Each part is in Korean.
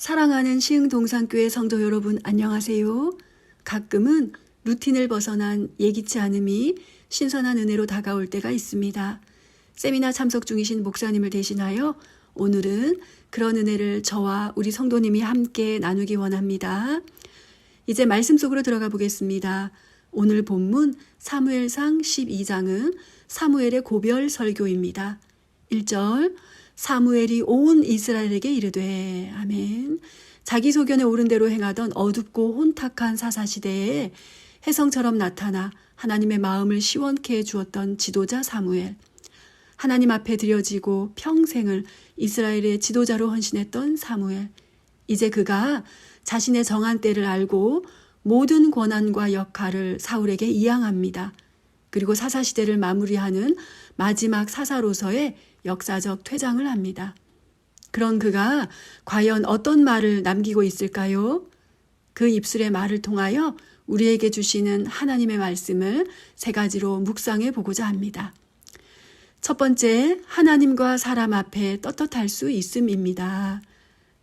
사랑하는 시흥동산교회 성도 여러분 안녕하세요. 가끔은 루틴을 벗어난 예기치 않음이 신선한 은혜로 다가올 때가 있습니다. 세미나 참석 중이신 목사님을 대신하여 오늘은 그런 은혜를 저와 우리 성도님이 함께 나누기 원합니다. 이제 말씀 속으로 들어가 보겠습니다. 오늘 본문 사무엘상 12장은 사무엘의 고별 설교입니다. 1절 사무엘이 온 이스라엘에게 이르되 아멘. 자기 소견에 옳은 대로 행하던 어둡고 혼탁한 사사시대에 혜성처럼 나타나 하나님의 마음을 시원케 해주었던 지도자 사무엘. 하나님 앞에 드려지고 평생을 이스라엘의 지도자로 헌신했던 사무엘. 이제 그가 자신의 정한 때를 알고 모든 권한과 역할을 사울에게 이양합니다. 그리고 사사시대를 마무리하는 마지막 사사로서의 역사적 퇴장을 합니다. 그런 그가 과연 어떤 말을 남기고 있을까요? 그 입술의 말을 통하여 우리에게 주시는 하나님의 말씀을 세 가지로 묵상해 보고자 합니다. 첫 번째, 하나님과 사람 앞에 떳떳할 수 있음입니다.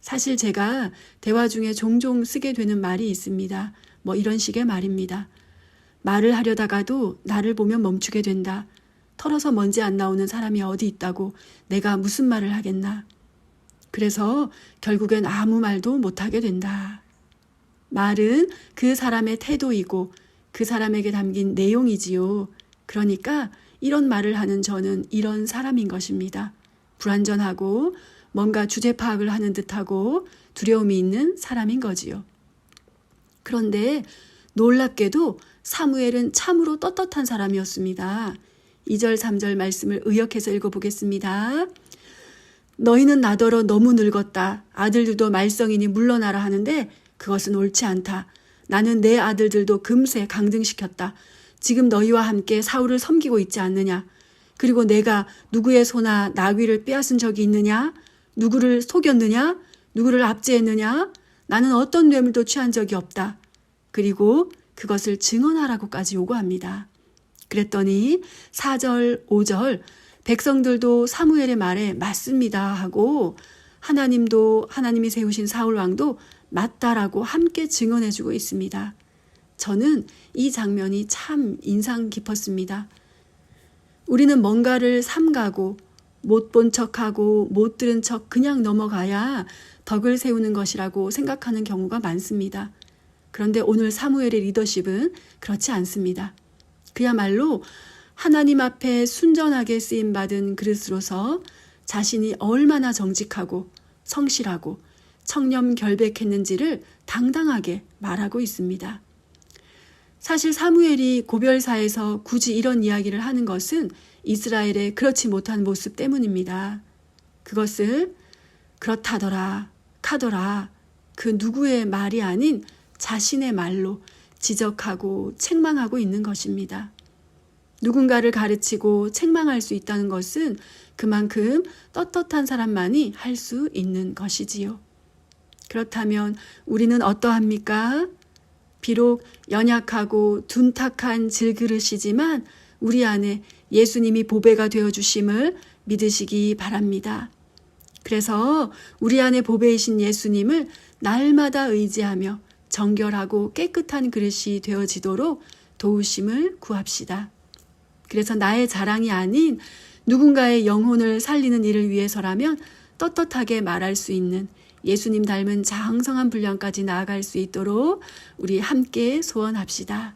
사실 제가 대화 중에 종종 쓰게 되는 말이 있습니다. 이런 식의 말입니다. 말을 하려다가도 나를 보면 멈추게 된다. 털어서 먼지 안 나오는 사람이 어디 있다고 내가 무슨 말을 하겠나. 그래서 결국엔 아무 말도 못하게 된다. 말은 그 사람의 태도이고 그 사람에게 담긴 내용이지요. 그러니까 이런 말을 하는 저는 이런 사람인 것입니다. 불완전하고 뭔가 주제 파악을 하는 듯하고 두려움이 있는 사람인 거지요. 그런데 놀랍게도 사무엘은 참으로 떳떳한 사람이었습니다. 2절 3절 말씀을 의역해서 읽어보겠습니다. 너희는 나더러 너무 늙었다. 아들들도 말썽이니 물러나라 하는데 그것은 옳지 않다. 나는 내 아들들도 금세 강등시켰다. 지금 너희와 함께 사울을 섬기고 있지 않느냐. 그리고 내가 누구의 소나 나귀를 빼앗은 적이 있느냐. 누구를 속였느냐. 누구를 압제했느냐. 나는 어떤 뇌물도 취한 적이 없다. 그리고 그것을 증언하라고까지 요구합니다. 그랬더니 4절, 5절 백성들도 사무엘의 말에 맞습니다 하고 하나님이 세우신 사울왕도 맞다라고 함께 증언해주고 있습니다. 저는 이 장면이 참 인상 깊었습니다. 우리는 뭔가를 삼가고 못 본 척하고 못 들은 척 그냥 넘어가야 덕을 세우는 것이라고 생각하는 경우가 많습니다. 그런데 오늘 사무엘의 리더십은 그렇지 않습니다. 그야말로 하나님 앞에 순전하게 쓰임받은 그릇으로서 자신이 얼마나 정직하고 성실하고 청렴결백했는지를 당당하게 말하고 있습니다. 사실 사무엘이 고별사에서 굳이 이런 이야기를 하는 것은 이스라엘의 그렇지 못한 모습 때문입니다. 그것을 그렇다더라, 카더라 그 누구의 말이 아닌 자신의 말로 지적하고 책망하고 있는 것입니다. 누군가를 가르치고 책망할 수 있다는 것은 그만큼 떳떳한 사람만이 할 수 있는 것이지요. 그렇다면 우리는 어떠합니까? 비록 연약하고 둔탁한 질그릇이지만 우리 안에 예수님이 보배가 되어주심을 믿으시기 바랍니다. 그래서 우리 안에 보배이신 예수님을 날마다 의지하며 정결하고 깨끗한 그릇이 되어지도록 도우심을 구합시다. 그래서 나의 자랑이 아닌 누군가의 영혼을 살리는 일을 위해서라면 떳떳하게 말할 수 있는 예수님 닮은 장성한 분량까지 나아갈 수 있도록 우리 함께 소원합시다.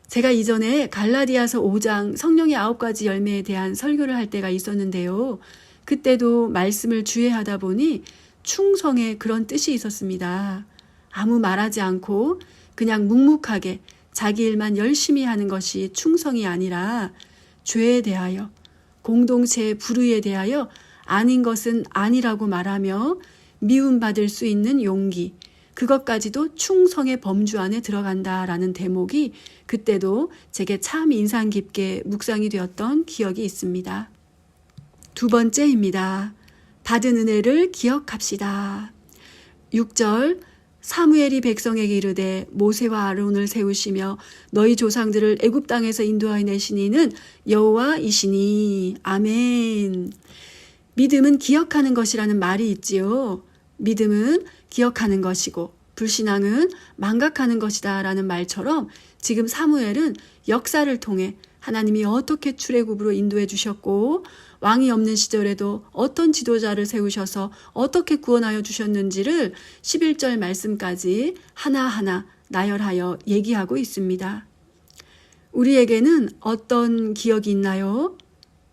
제가 이전에 갈라디아서 5장 성령의 9가지 열매에 대한 설교를 할 때가 있었는데요. 그때도 말씀을 주의하다 보니 충성의 그런 뜻이 있었습니다. 아무 말하지 않고 그냥 묵묵하게 자기 일만 열심히 하는 것이 충성이 아니라 죄에 대하여 공동체의 불의에 대하여 아닌 것은 아니라고 말하며 미움받을 수 있는 용기, 그것까지도 충성의 범주 안에 들어간다라는 대목이 그때도 제게 참 인상 깊게 묵상이 되었던 기억이 있습니다. 두 번째입니다. 받은 은혜를 기억합시다. 6절 사무엘이 백성에게 이르되 모세와 아론을 세우시며 너희 조상들을 애굽 땅에서 인도하여 내신 이는 여호와이시니. 아멘. 믿음은 기억하는 것이라는 말이 있지요. 믿음은 기억하는 것이고 불신앙은 망각하는 것이다 라는 말처럼 지금 사무엘은 역사를 통해 하나님이 어떻게 출애굽으로 인도해 주셨고 왕이 없는 시절에도 어떤 지도자를 세우셔서 어떻게 구원하여 주셨는지를 11절 말씀까지 하나하나 나열하여 얘기하고 있습니다. 우리에게는 어떤 기억이 있나요?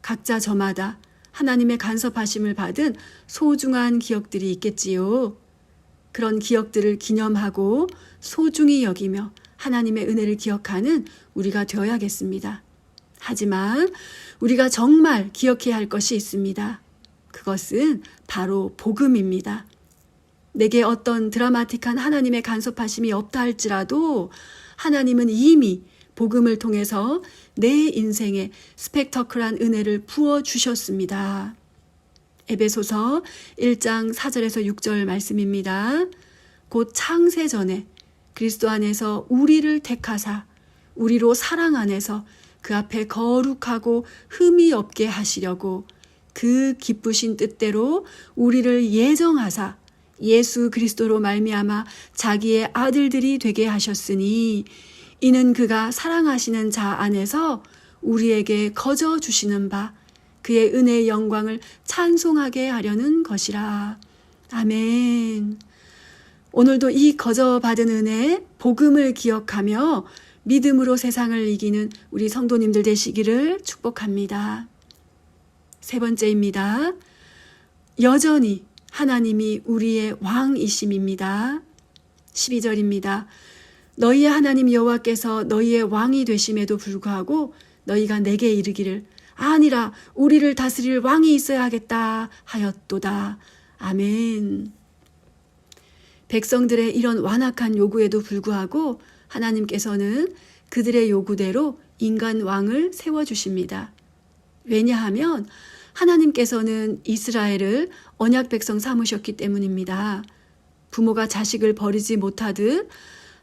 각자 저마다 하나님의 간섭하심을 받은 소중한 기억들이 있겠지요. 그런 기억들을 기념하고 소중히 여기며 하나님의 은혜를 기억하는 우리가 되어야겠습니다. 하지만 우리가 정말 기억해야 할 것이 있습니다. 그것은 바로 복음입니다. 내게 어떤 드라마틱한 하나님의 간섭하심이 없다 할지라도 하나님은 이미 복음을 통해서 내 인생에 스펙터클한 은혜를 부어주셨습니다. 에베소서 1장 4절에서 6절 말씀입니다. 곧 창세 전에 그리스도 안에서 우리를 택하사 우리로 사랑 안에서 그 앞에 거룩하고 흠이 없게 하시려고 그 기쁘신 뜻대로 우리를 예정하사 예수 그리스도로 말미암아 자기의 아들들이 되게 하셨으니 이는 그가 사랑하시는 자 안에서 우리에게 거저 주시는 바 그의 은혜의 영광을 찬송하게 하려는 것이라. 아멘. 오늘도 이 거저 받은 은혜, 복음을 기억하며 믿음으로 세상을 이기는 우리 성도님들 되시기를 축복합니다. 세 번째입니다. 여전히 하나님이 우리의 왕이심입니다. 12절입니다. 너희의 하나님 여호와께서 너희의 왕이 되심에도 불구하고 너희가 내게 이르기를 아니라 우리를 다스릴 왕이 있어야 하겠다 하였도다. 아멘. 백성들의 이런 완악한 요구에도 불구하고 하나님께서는 그들의 요구대로 인간 왕을 세워주십니다. 왜냐하면 하나님께서는 이스라엘을 언약 백성 삼으셨기 때문입니다. 부모가 자식을 버리지 못하듯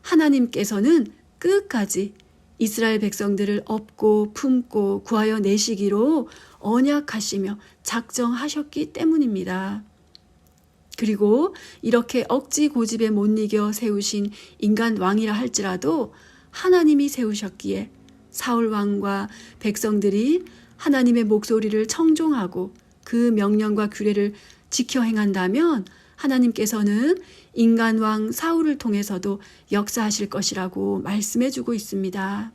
하나님께서는 끝까지 이스라엘 백성들을 업고 품고 구하여 내시기로 언약하시며 작정하셨기 때문입니다. 그리고 이렇게 억지 고집에 못 이겨 세우신 인간 왕이라 할지라도 하나님이 세우셨기에 사울 왕과 백성들이 하나님의 목소리를 청종하고 그 명령과 규례를 지켜 행한다면 하나님께서는 인간 왕 사울을 통해서도 역사하실 것이라고 말씀해 주고 있습니다.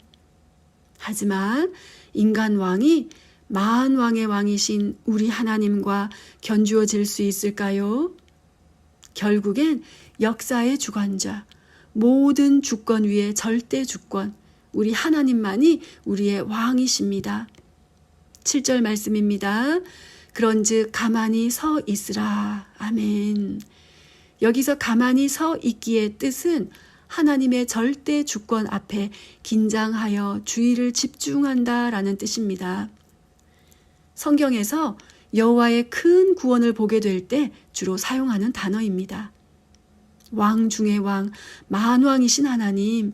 하지만 인간 왕이 만왕의 왕이신 우리 하나님과 견주어질 수 있을까요? 결국엔 역사의 주관자, 모든 주권 위의 절대 주권, 우리 하나님만이 우리의 왕이십니다. 7절 말씀입니다. 그런즉 가만히 서 있으라. 아멘. 여기서 가만히 서 있기의 뜻은 하나님의 절대 주권 앞에 긴장하여 주의를 집중한다라는 뜻입니다. 성경에서 여호와의 큰 구원을 보게 될 때 주로 사용하는 단어입니다. 왕 중의 왕, 만왕이신 하나님,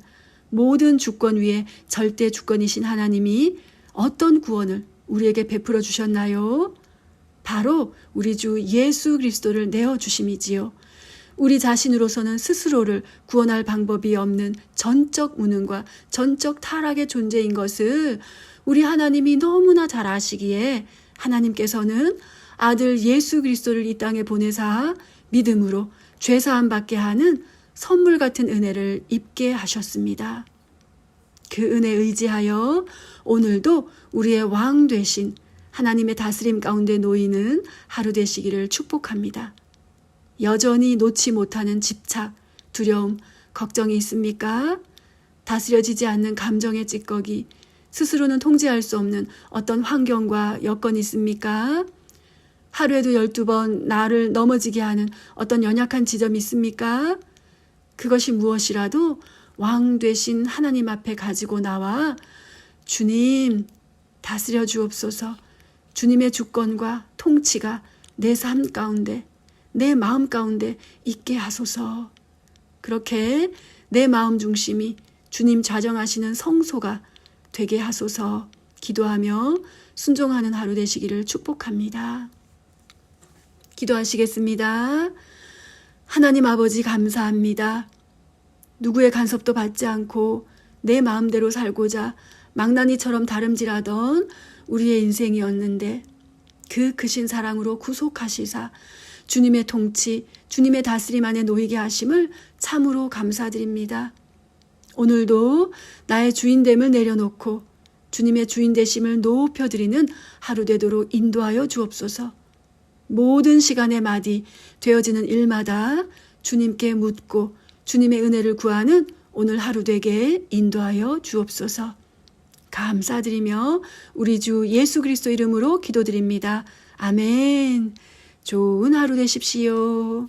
모든 주권 위에 절대 주권이신 하나님이 어떤 구원을 우리에게 베풀어 주셨나요? 바로 우리 주 예수 그리스도를 내어주심이지요. 우리 자신으로서는 스스로를 구원할 방법이 없는 전적 무능과 전적 타락의 존재인 것을 우리 하나님이 너무나 잘 아시기에 하나님께서는 아들 예수 그리스도를 이 땅에 보내사 믿음으로 죄사함 받게 하는 선물 같은 은혜를 입게 하셨습니다. 그 은혜 의지하여 오늘도 우리의 왕 되신 하나님의 다스림 가운데 놓이는 하루 되시기를 축복합니다. 여전히 놓지 못하는 집착, 두려움, 걱정이 있습니까? 다스려지지 않는 감정의 찌꺼기, 스스로는 통제할 수 없는 어떤 환경과 여건이 있습니까? 하루에도 12번 나를 넘어지게 하는 어떤 연약한 지점이 있습니까? 그것이 무엇이라도 왕 되신 하나님 앞에 가지고 나와 주님 다스려 주옵소서. 주님의 주권과 통치가 내 삶 가운데, 내 마음 가운데 있게 하소서. 그렇게 내 마음 중심이 주님 좌정하시는 성소가 되게 하소서. 기도하며 순종하는 하루 되시기를 축복합니다. 기도하시겠습니다. 하나님 아버지 감사합니다. 누구의 간섭도 받지 않고 내 마음대로 살고자 망나니처럼 다름질하던 우리의 인생이었는데 그 크신 사랑으로 구속하시사 주님의 통치, 주님의 다스림 안에 놓이게 하심을 참으로 감사드립니다. 오늘도 나의 주인됨을 내려놓고 주님의 주인되심을 높여드리는 하루 되도록 인도하여 주옵소서. 모든 시간의 마디 되어지는 일마다 주님께 묻고 주님의 은혜를 구하는 오늘 하루 되게 인도하여 주옵소서. 감사드리며 우리 주 예수 그리스도 이름으로 기도드립니다. 아멘. 좋은 하루 되십시오.